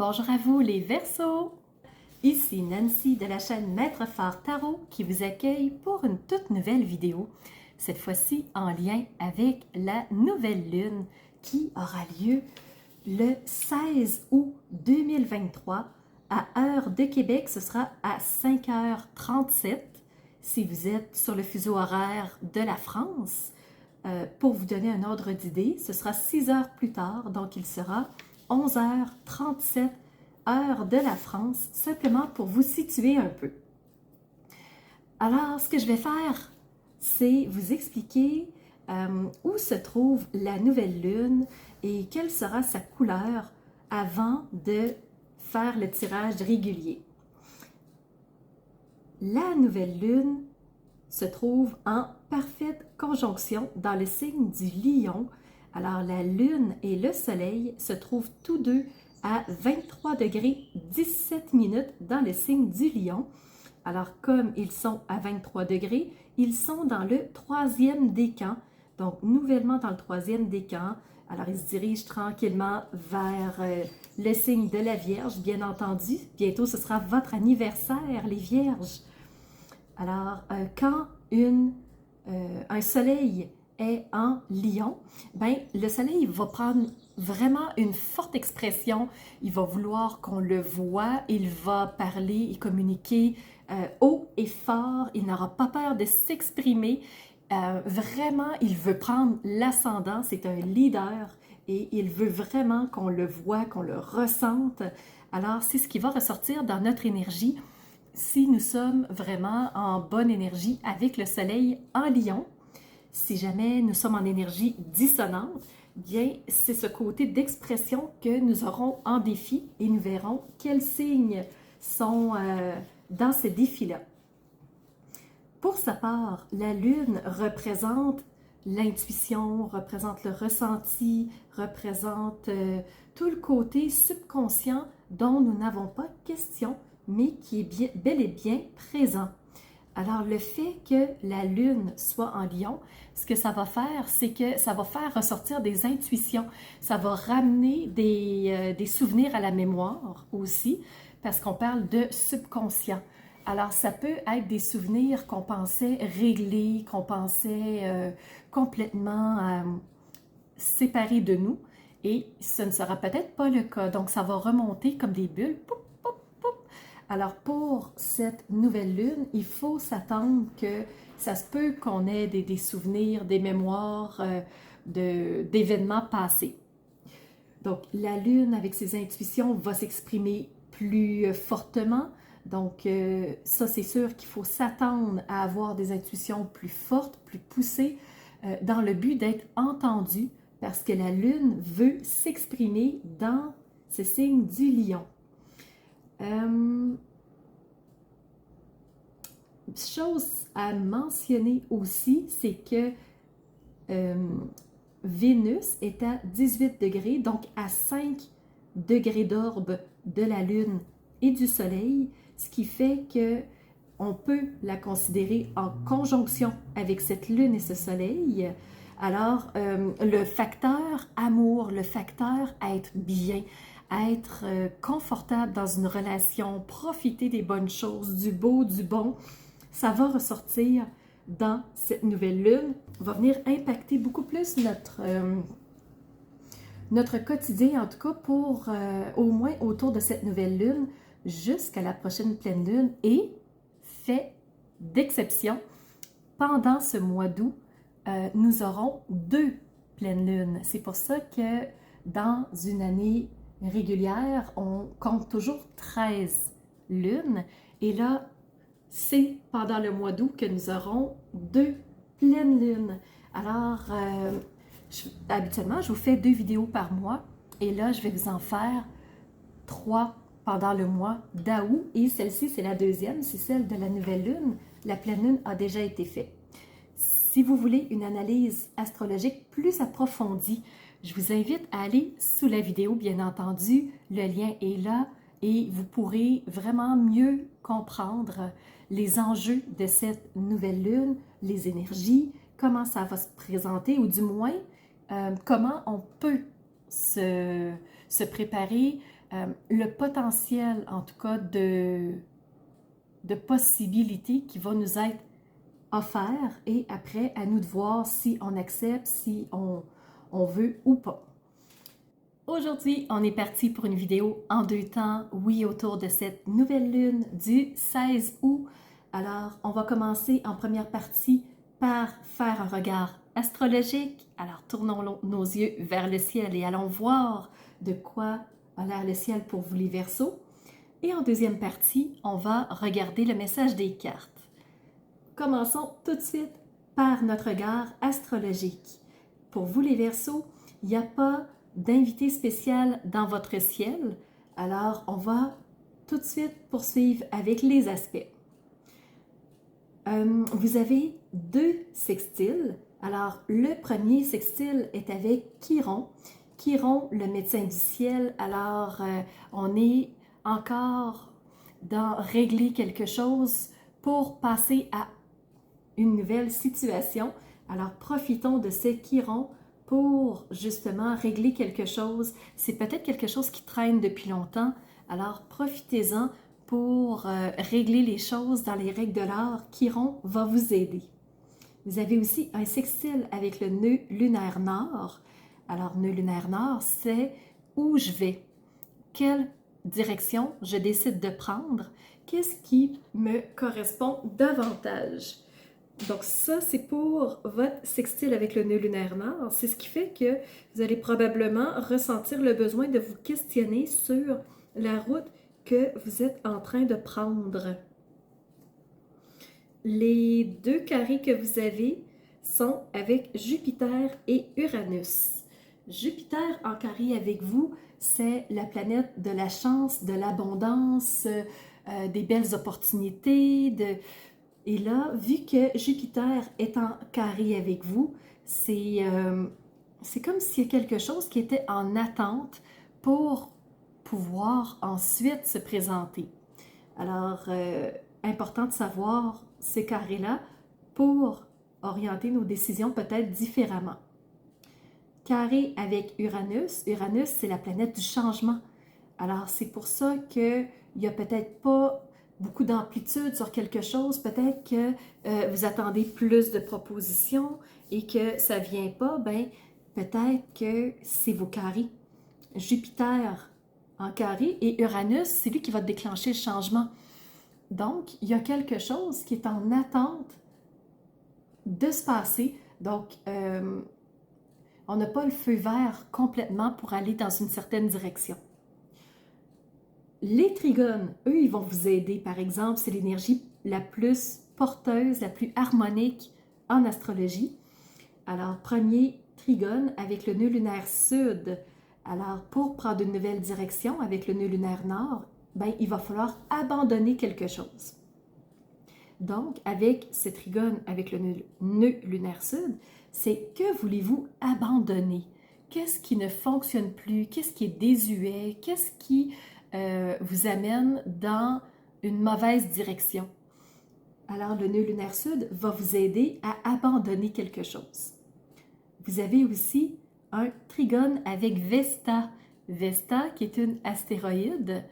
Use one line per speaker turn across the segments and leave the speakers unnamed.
Bonjour à vous les Verseaux! Ici Nancy de la chaîne Maître Phare Tarot qui vous accueille pour une toute nouvelle vidéo, cette fois-ci en lien avec la nouvelle lune qui aura lieu le 16 août 2023 à heure de Québec, ce sera à 5h37 si vous êtes sur le fuseau horaire de la France. Pour vous donner un ordre d'idée, ce sera 6 heures plus tard, donc il sera 11h37 heure de la France, simplement pour vous situer un peu. Alors, ce que je vais faire, c'est vous expliquer où se trouve la nouvelle lune et quelle sera sa couleur avant de faire le tirage régulier. La nouvelle lune se trouve en parfaite conjonction dans le signe du Lion. Alors, la lune et le soleil se trouvent tous deux à 23 degrés 17 minutes dans le signe du Lion. Alors, comme ils sont à 23 degrés, ils sont dans le troisième décan, donc nouvellement dans le troisième décan. Alors, ils se dirigent tranquillement vers le signe de la Vierge, bien entendu. Bientôt, ce sera votre anniversaire, les Vierges. Alors, quand un soleil est en Lion, ben, le soleil va prendre vraiment une forte expression. Il va vouloir qu'on le voit, il va parler et communiquer haut et fort. Il n'aura pas peur de s'exprimer. Vraiment, il veut prendre l'ascendant. C'est un leader et il veut vraiment qu'on le voit, qu'on le ressente. Alors, c'est ce qui va ressortir dans notre énergie si nous sommes vraiment en bonne énergie avec le soleil en Lion. Si jamais nous sommes en énergie dissonante, bien, c'est ce côté d'expression que nous aurons en défi et nous verrons quels signes sont dans ce défi-là. Pour sa part, la lune représente l'intuition, représente le ressenti, représente tout le côté subconscient dont nous n'avons pas question, mais qui est bel et bien présent. Alors, le fait que la lune soit en Lion, ce que ça va faire, c'est que ça va faire ressortir des intuitions. Ça va ramener des souvenirs à la mémoire aussi, parce qu'on parle de subconscient. Alors, ça peut être des souvenirs qu'on pensait réglés, qu'on pensait complètement séparés de nous, et ce ne sera peut-être pas le cas. Donc, ça va remonter comme des bulles. Poup, poup, poup. Alors, pour cette nouvelle lune, il faut s'attendre que ça se peut qu'on ait des souvenirs, des mémoires d'événements passés. Donc, la lune, avec ses intuitions, va s'exprimer plus fortement. Donc, ça, c'est sûr qu'il faut s'attendre à avoir des intuitions plus fortes, plus poussées, dans le but d'être entendu, parce que la lune veut s'exprimer dans ce signe du Lion. Chose à mentionner aussi, c'est que Vénus est à 18 degrés, donc à 5 degrés d'orbe de la Lune et du Soleil, ce qui fait que on peut la considérer en conjonction avec cette Lune et ce Soleil. Alors, le facteur amour, le facteur être bien, être confortable dans une relation, profiter des bonnes choses, du beau, du bon, ça va ressortir dans cette nouvelle lune, va venir impacter beaucoup plus notre quotidien, en tout cas pour au moins autour de cette nouvelle lune jusqu'à la prochaine pleine lune. Et fait d'exception, pendant ce mois d'août, nous aurons 2 pleines lunes. C'est pour ça que dans une année régulière, on compte toujours 13 lunes. Et là, c'est pendant le mois d'août que nous aurons 2 pleines lunes. Alors, habituellement, je vous fais 2 vidéos par mois. Et là, je vais vous en faire 3 pendant le mois d'août. Et celle-ci, c'est la deuxième, c'est celle de la nouvelle lune. La pleine lune a déjà été faite. Si vous voulez une analyse astrologique plus approfondie, je vous invite à aller sous la vidéo, bien entendu. Le lien est là et vous pourrez vraiment mieux comprendre les enjeux de cette nouvelle lune, les énergies, comment ça va se présenter, ou du moins, comment on peut se préparer le potentiel, en tout cas, de possibilités qui va nous être offert et après, à nous de voir si on accepte, si on veut ou pas. Aujourd'hui, on est parti pour une vidéo en 2 temps, oui, autour de cette nouvelle lune du 16 août. Alors, on va commencer en première partie par faire un regard astrologique. Alors, tournons nos yeux vers le ciel et allons voir de quoi a l'air le ciel pour vous les Verseaux. Et en deuxième partie, on va regarder le message des cartes. Commençons tout de suite par notre regard astrologique. Pour vous les Verseaux, il n'y a pas d'invité spécial dans votre ciel, alors on va tout de suite poursuivre avec les aspects. Vous avez 2 sextiles. Alors, le premier sextile est avec Chiron. Chiron, le médecin du ciel. Alors, on est encore dans régler quelque chose pour passer à une nouvelle situation. Alors, profitons de ce Chiron pour justement régler quelque chose. C'est peut-être quelque chose qui traîne depuis longtemps. Alors, profitez-en pour régler les choses dans les règles de l'art. Chiron va vous aider. Vous avez aussi un sextile avec le nœud lunaire nord. Alors, nœud lunaire nord, c'est où je vais. Quelle direction je décide de prendre. Qu'est-ce qui me correspond davantage? Donc ça, c'est pour votre sextile avec le nœud lunaire nord. C'est ce qui fait que vous allez probablement ressentir le besoin de vous questionner sur la route que vous êtes en train de prendre. Les 2 carrés que vous avez sont avec Jupiter et Uranus. Jupiter en carré avec vous, c'est la planète de la chance, de l'abondance, des belles opportunités, Et là, vu que Jupiter est en carré avec vous, c'est comme s'il y a quelque chose qui était en attente pour pouvoir ensuite se présenter. Alors, important de savoir ces carrés-là pour orienter nos décisions peut-être différemment. Carré avec Uranus. Uranus, c'est la planète du changement. Alors, c'est pour ça qu'il n'y a peut-être pas beaucoup d'amplitude sur quelque chose, peut-être que vous attendez plus de propositions et que ça ne vient pas, ben peut-être que c'est vos carrés. Jupiter en carré et Uranus, c'est lui qui va déclencher le changement. Donc, il y a quelque chose qui est en attente de se passer. Donc, on n'a pas le feu vert complètement pour aller dans une certaine direction. Les trigones, eux, ils vont vous aider. Par exemple, c'est l'énergie la plus porteuse, la plus harmonique en astrologie. Alors, premier trigone avec le nœud lunaire sud. Alors, pour prendre une nouvelle direction avec le nœud lunaire nord, ben, il va falloir abandonner quelque chose. Donc, avec ce trigone avec le nœud lunaire sud, c'est que voulez-vous abandonner? Qu'est-ce qui ne fonctionne plus? Qu'est-ce qui est désuet? Qu'est-ce qui vous amène dans une mauvaise direction? Alors, le nœud lunaire sud va vous aider à abandonner quelque chose. Vous avez aussi un trigone avec Vesta. Vesta, qui est une astéroïde,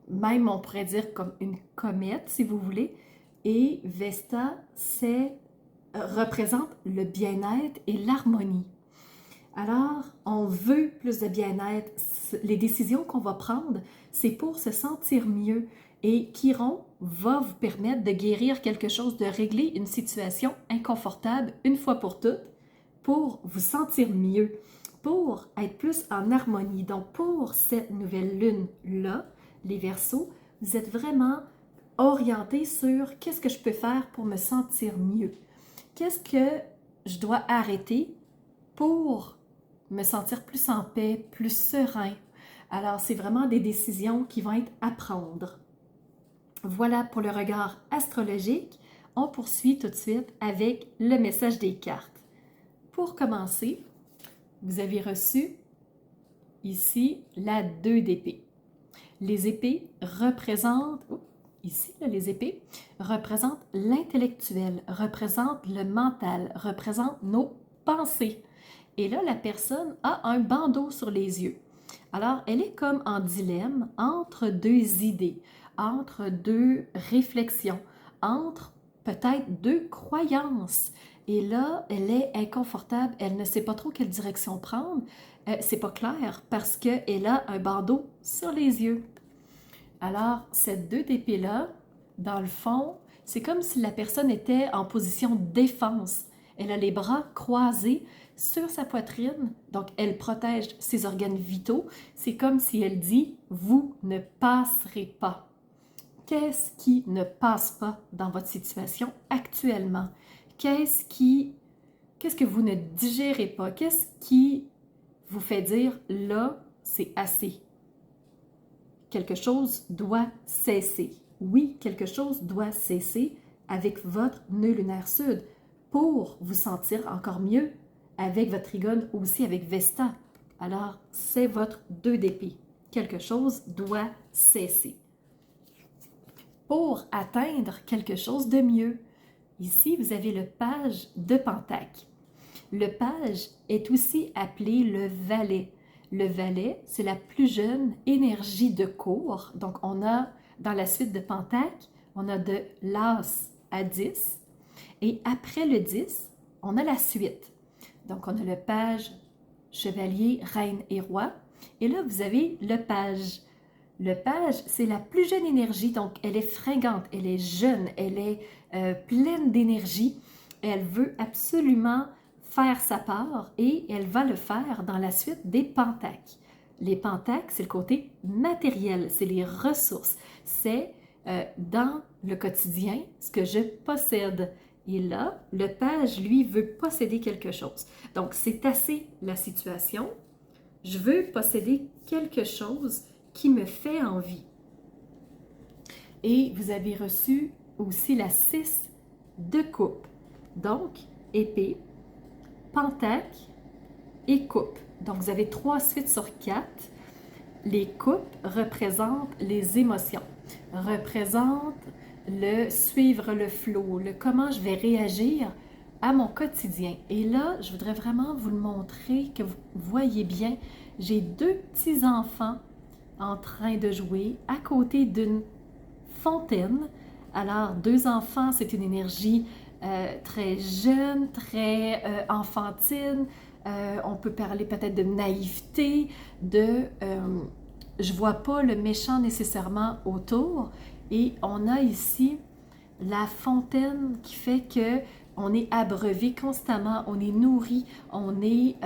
même on pourrait dire comme une comète, si vous voulez. Et Vesta, représente le bien-être et l'harmonie. Alors, on veut plus de bien-être. Les décisions qu'on va prendre, c'est pour se sentir mieux. Et Chiron va vous permettre de guérir quelque chose, de régler une situation inconfortable une fois pour toutes, pour vous sentir mieux, pour être plus en harmonie. Donc, pour cette nouvelle lune-là, les Verseaux, vous êtes vraiment orientés sur qu'est-ce que je peux faire pour me sentir mieux. Qu'est-ce que je dois arrêter pour me sentir plus en paix, plus serein. Alors, c'est vraiment des décisions qui vont être à prendre. Voilà pour le regard astrologique. On poursuit tout de suite avec le message des cartes. Pour commencer, vous avez reçu ici la 2 d'épée. Les épées représentent, ici, là, les épées représentent l'intellectuel, représentent le mental, représentent nos pensées. Et là, la personne a un bandeau sur les yeux. Alors, elle est comme en dilemme entre deux idées, entre deux réflexions, entre peut-être deux croyances. Et là, elle est inconfortable, elle ne sait pas trop quelle direction prendre. C'est pas clair parce qu'elle a un bandeau sur les yeux. Alors, cette 2 d'épée-là, dans le fond, c'est comme si la personne était en position de défense. Elle a les bras croisés sur sa poitrine, donc elle protège ses organes vitaux. C'est comme si elle dit « Vous ne passerez pas ». Qu'est-ce qui ne passe pas dans votre situation actuellement? Qu'est-ce que vous ne digérez pas? Qu'est-ce qui vous fait dire « Là, c'est assez ». Quelque chose doit cesser. Oui, quelque chose doit cesser avec votre nœud lunaire sud pour vous sentir encore mieux avec votre trigone, aussi avec Vesta. Alors, c'est votre 2 d'épée. Quelque chose doit cesser. Pour atteindre quelque chose de mieux, ici, vous avez le page de Pentacle. Le page est aussi appelé le valet. Le valet, c'est la plus jeune énergie de cour. Donc, on a, dans la suite de Pentacle, on a de l'As à 10. Et après le 10, on a la suite. Donc, on a le page, chevalier, reine et roi. Et là, vous avez le page. Le page, c'est la plus jeune énergie. Donc, elle est fringante, elle est jeune, elle est pleine d'énergie. Elle veut absolument faire sa part et elle va le faire dans la suite des pentacles. Les pentacles, c'est le côté matériel, c'est les ressources, c'est dans le quotidien ce que je possède. Et là, le page, lui, veut posséder quelque chose. Donc, c'est assez la situation. Je veux posséder quelque chose qui me fait envie. Et vous avez reçu aussi la 6 de coupe. Donc, épée, pentacle et coupe. Donc, vous avez 3 suites sur 4. Les coupes représentent les émotions, représentent le suivre le flot, le comment je vais réagir à mon quotidien. Et là, je voudrais vraiment vous le montrer, que vous voyez bien. J'ai 2 petits-enfants en train de jouer à côté d'une fontaine. Alors, 2 enfants, c'est une énergie très jeune, très enfantine. On peut parler peut-être de naïveté, je vois pas le méchant nécessairement autour. Et on a ici la fontaine qui fait que on est abreuvé constamment, on est nourri, on est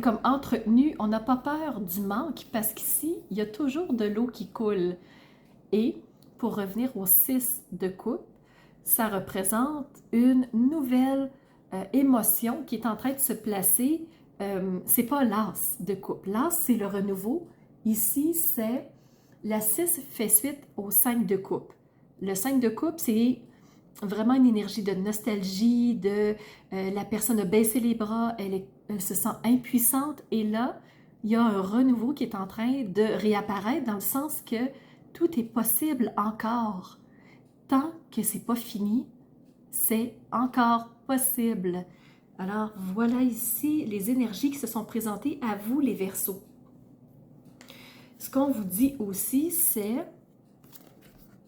comme entretenu, on n'a pas peur du manque parce qu'ici, il y a toujours de l'eau qui coule. Et pour revenir au 6 de coupe, ça représente une nouvelle émotion qui est en train de se placer. C'est pas l'as de coupe. L'as, c'est le renouveau. Ici, c'est la 6 fait suite au 5 de coupe. Le 5 de coupe, c'est vraiment une énergie de nostalgie, la personne a baissé les bras, elle se sent impuissante. Et là, il y a un renouveau qui est en train de réapparaître dans le sens que tout est possible encore. Tant que c'est pas fini, c'est encore possible. Alors, voilà ici les énergies qui se sont présentées à vous, les Verseaux. Ce qu'on vous dit aussi, c'est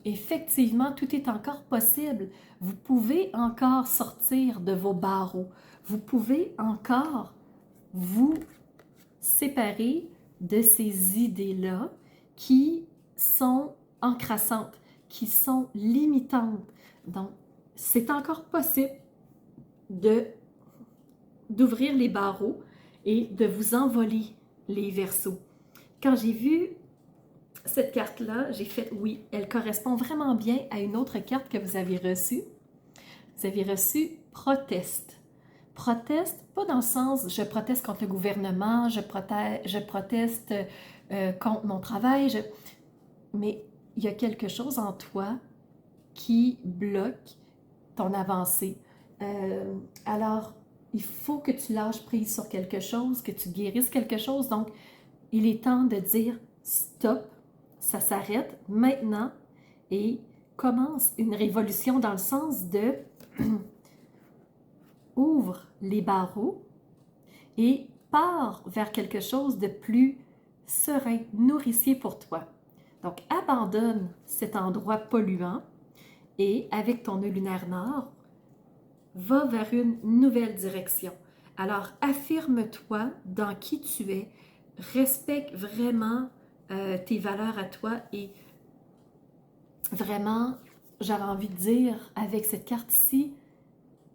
effectivement, tout est encore possible. Vous pouvez encore sortir de vos barreaux. Vous pouvez encore vous séparer de ces idées-là qui sont encrassantes, qui sont limitantes. Donc, c'est encore possible d'ouvrir les barreaux et de vous envoler, les Verseaux. Quand j'ai vu cette carte-là, j'ai fait oui, elle correspond vraiment bien à une autre carte que vous avez reçue. Vous avez reçu proteste. Proteste, pas dans le sens je proteste contre le gouvernement, je proteste contre mon travail, mais il y a quelque chose en toi qui bloque ton avancée. Alors, il faut que tu lâches prise sur quelque chose, que tu guérisses quelque chose. Donc, il est temps de dire stop, ça s'arrête maintenant et commence une révolution dans le sens de ouvre les barreaux et pars vers quelque chose de plus serein, nourricier pour toi. Donc, abandonne cet endroit polluant et avec ton nœud lunaire nord, va vers une nouvelle direction. Alors, affirme-toi dans qui tu es, respecte vraiment tes valeurs à toi et vraiment, j'avais envie de dire avec cette carte ici,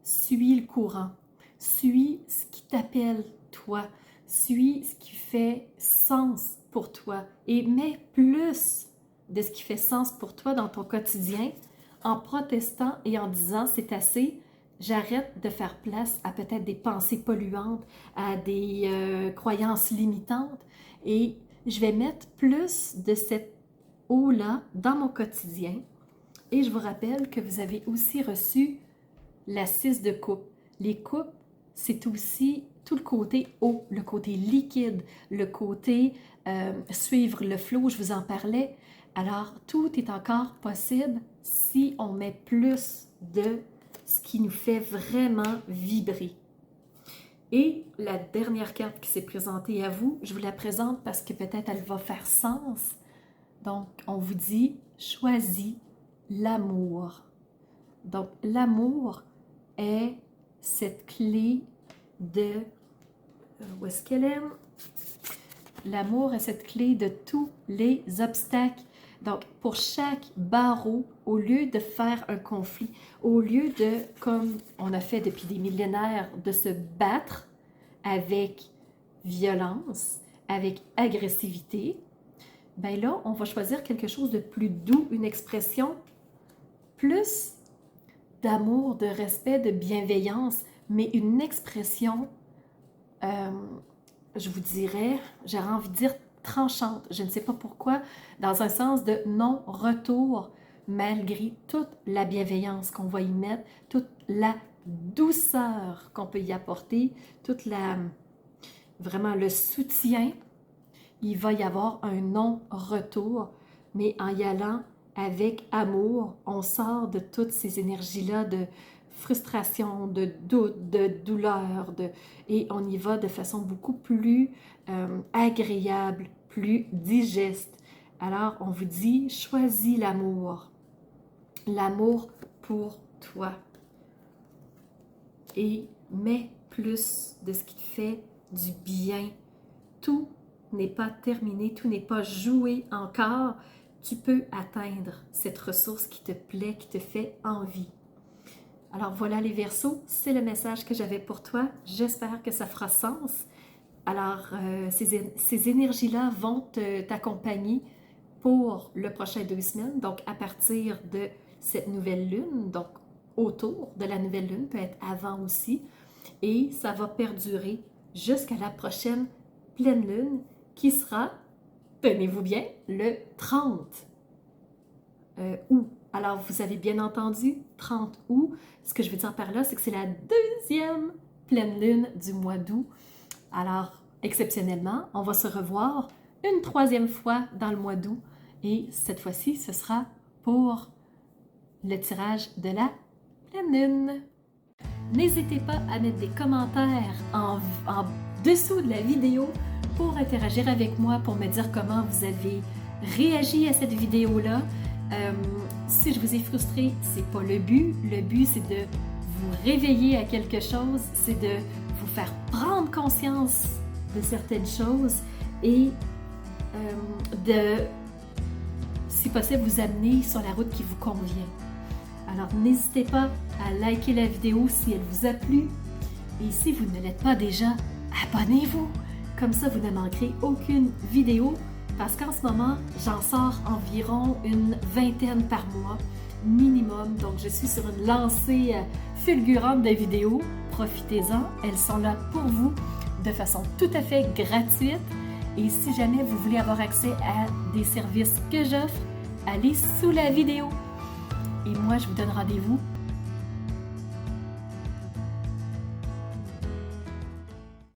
suis le courant, suis ce qui t'appelle toi, suis ce qui fait sens pour toi et mets plus de ce qui fait sens pour toi dans ton quotidien en protestant et en disant c'est assez. J'arrête de faire place à peut-être des pensées polluantes, à des croyances limitantes et je vais mettre plus de cette eau-là dans mon quotidien. Et je vous rappelle que vous avez aussi reçu la 6 de coupe. Les coupes, c'est aussi tout le côté eau, le côté liquide, le côté suivre le flot, je vous en parlais. Alors, tout est encore possible si on met plus de ce qui nous fait vraiment vibrer. Et la dernière carte qui s'est présentée à vous, je vous la présente parce que peut-être elle va faire sens. Donc, on vous dit, choisis l'amour. Donc, l'amour est cette clé de... Où est-ce qu'elle est? L'amour est cette clé de tous les obstacles. Donc, pour chaque barreau, au lieu de faire un conflit, au lieu de, comme on a fait depuis des millénaires, de se battre avec violence, avec agressivité, bien là, on va choisir quelque chose de plus doux, une expression plus d'amour, de respect, de bienveillance, mais une expression, je vous dirais, j'aurais envie de dire tranchante, je ne sais pas pourquoi, dans un sens de non-retour, malgré toute la bienveillance qu'on va y mettre, toute la douceur qu'on peut y apporter, toute la, vraiment le soutien, il va y avoir un non-retour, mais en y allant avec amour, on sort de toutes ces énergies-là de frustration, de doute, de douleur, et on y va de façon beaucoup plus agréable, plus digeste. Alors, on vous dit, choisis l'amour pour toi, et mets plus de ce qui te fait du bien. Tout n'est pas terminé, tout n'est pas joué encore. Tu peux atteindre cette ressource qui te plaît, qui te fait envie. Alors voilà les Verseaux, c'est le message que j'avais pour toi. J'espère que ça fera sens. Alors ces énergies-là vont t'accompagner pour le prochain 2 semaines, donc à partir de cette nouvelle lune, donc autour de la nouvelle lune, peut être avant aussi, et ça va perdurer jusqu'à la prochaine pleine lune qui sera, tenez-vous bien, le 30 août. Alors, vous avez bien entendu, 30 août. Ce que je veux dire par là, c'est que c'est la 2e pleine lune du mois d'août. Alors, exceptionnellement, on va se revoir une 3e fois dans le mois d'août. Et cette fois-ci, ce sera pour le tirage de la pleine lune. N'hésitez pas à mettre des commentaires en dessous de la vidéo pour interagir avec moi, pour me dire comment vous avez réagi à cette vidéo-là. Si je vous ai frustré, c'est pas le but. Le but, c'est de vous réveiller à quelque chose, c'est de vous faire prendre conscience de certaines choses et de, si possible, vous amener sur la route qui vous convient. Alors, n'hésitez pas à liker la vidéo si elle vous a plu. Et si vous ne l'êtes pas déjà, abonnez-vous. Comme ça, vous ne manquerez aucune vidéo. Parce qu'en ce moment, j'en sors environ une 20aine par mois, minimum. Donc, je suis sur une lancée fulgurante de vidéos. Profitez-en, elles sont là pour vous de façon tout à fait gratuite. Et si jamais vous voulez avoir accès à des services que j'offre, allez sous la vidéo. Et moi, je vous donne rendez-vous